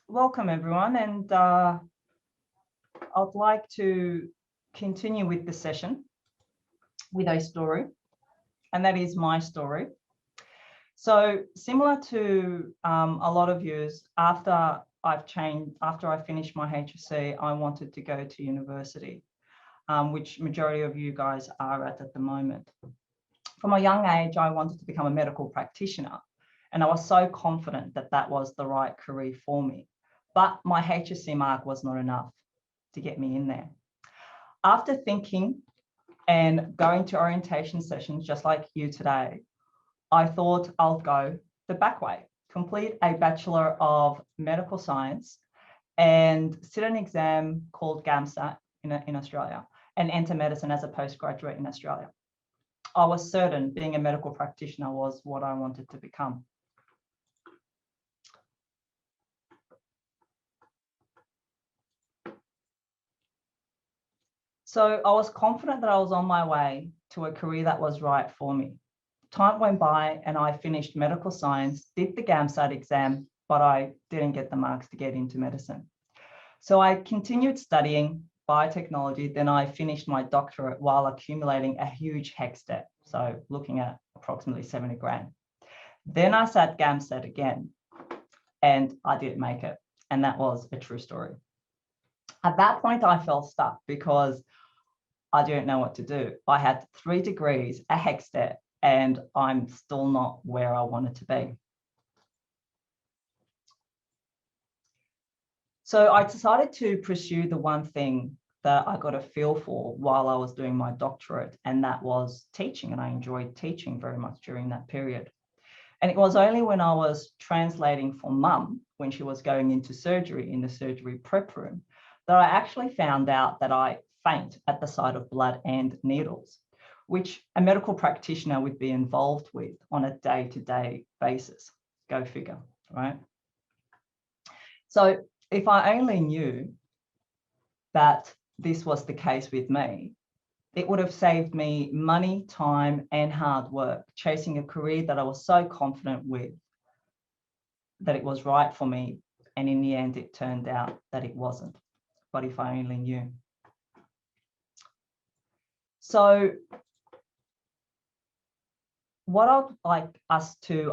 Welcome everyone, and I'd like to continue with the session with a story, and that is my story. So similar to a lot of yous, after I finished my HSC, I wanted to go to university, which majority of you guys are at the moment. From a young age, I wanted to become a medical practitioner, and I was so confident that that was the right career for me. But my HSC mark was not enough to get me in there. After thinking and going to orientation sessions just like you today, I thought I'll go the back way, complete a Bachelor of Medical Science and sit an exam called GAMSAT in Australia and enter medicine as a postgraduate in Australia. I was certain being a medical practitioner was what I wanted to become. So I was confident that I was on my way to a career that was right for me. Time went by and I finished medical science, did the GAMSAT exam, but I didn't get the marks to get into medicine. So I continued studying biotechnology. Then I finished my doctorate while accumulating a huge HECS debt. So looking at approximately 70 grand. Then I sat GAMSAT again and I didn't make it. And that was a true story. At that point, I felt stuck because I didn't know what to do. I had 3 degrees, a HECS debt, and I'm still not where I wanted to be. So I decided to pursue the one thing that I got a feel for while I was doing my doctorate, and that was teaching. And I enjoyed teaching very much during that period. And it was only when I was translating for Mum, when she was going into surgery in the surgery prep room, that I actually found out that I faint at the sight of blood and needles, which a medical practitioner would be involved with on a day-to-day basis. Go figure, right? So if I only knew that this was the case with me, it would have saved me money, time, and hard work chasing a career that I was so confident with that it was right for me. And in the end, it turned out that it wasn't. But if I only knew. So what I'd like us to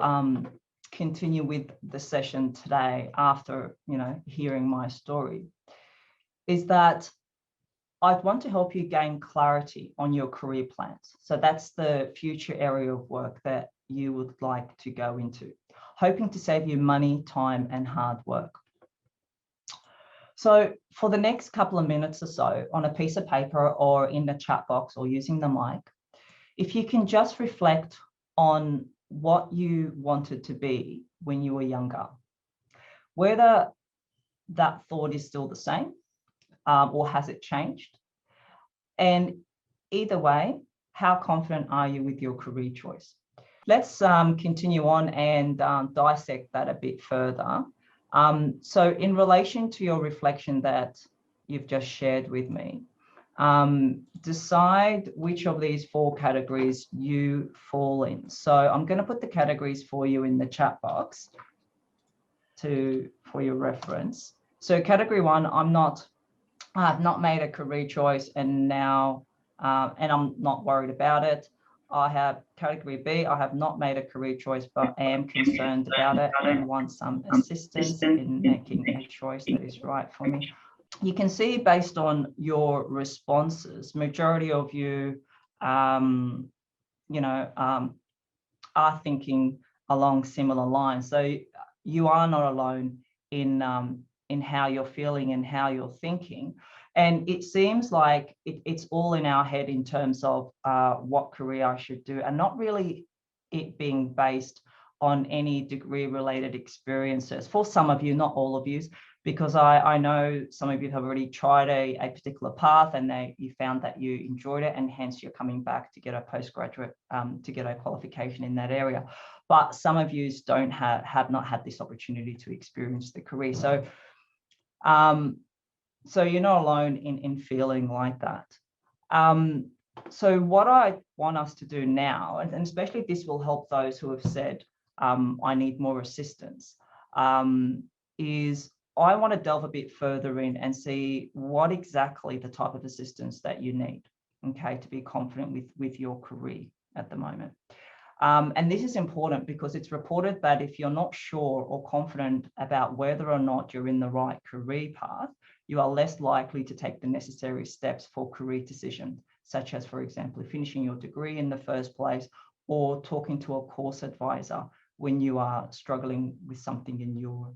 continue with the session today after, hearing my story is that I'd want to help you gain clarity on your career plans. So that's the future area of work that you would like to go into, hoping to save you money, time, and hard work. So for the next couple of minutes or so on a piece of paper or in the chat box or using the mic, if you can just reflect on what you wanted to be when you were younger, whether that thought is still the same or has it changed? And either way, how confident are you with your career choice? Let's continue on and dissect that a bit further. So in relation to your reflection that you've just shared with me, decide which of these 4 categories you fall in. So I'm going to put the categories for you in the chat box for your reference. So category 1, I have not made a career choice and now, and I'm not worried about it. I have category B, I have not made a career choice, but am concerned about it and want some assistance in making a choice that is right for me. You can see based on your responses, majority of you, are thinking along similar lines. So you are not alone in how you're feeling and how you're thinking. And it seems like it's all in our head in terms of what career I should do, and not really it being based on any degree related experiences. For some of you, not all of you, because I know some of you have already tried a particular path and you found that you enjoyed it, and hence you're coming back to get a postgraduate, to get a qualification in that area. But some of you have not had this opportunity to experience the career. So you're not alone in feeling like that. So what I want us to do now, and especially this will help those who have said, I need more assistance, is I want to delve a bit further in and see what exactly the type of assistance that you need, okay, to be confident with your career at the moment. And this is important because it's reported that if you're not sure or confident about whether or not you're in the right career path, you are less likely to take the necessary steps for career decisions, such as, for example, finishing your degree in the first place or talking to a course advisor when you are struggling with something in your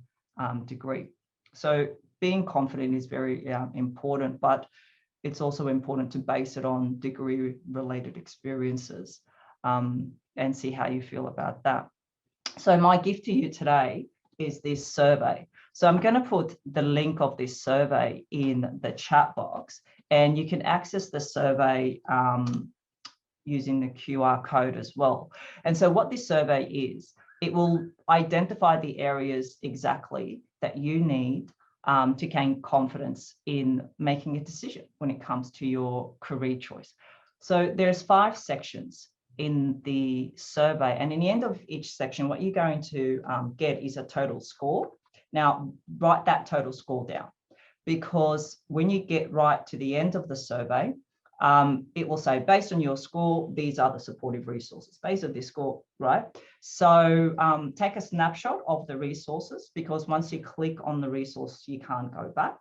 degree. So being confident is very important, but it's also important to base it on degree-related experiences and see how you feel about that. So my gift to you today is this survey. So I'm going to put the link of this survey in the chat box, and you can access the survey using the QR code as well. And so what this survey is, it will identify the areas exactly that you need to gain confidence in making a decision when it comes to your career choice. So there's 5 sections in the survey, and in the end of each section, what you're going to get is a total score. Now, write that total score down, because when you get right to the end of the survey, it will say, based on your score, these are the supportive resources, based on this score, right? So take a snapshot of the resources, because once you click on the resource, you can't go back.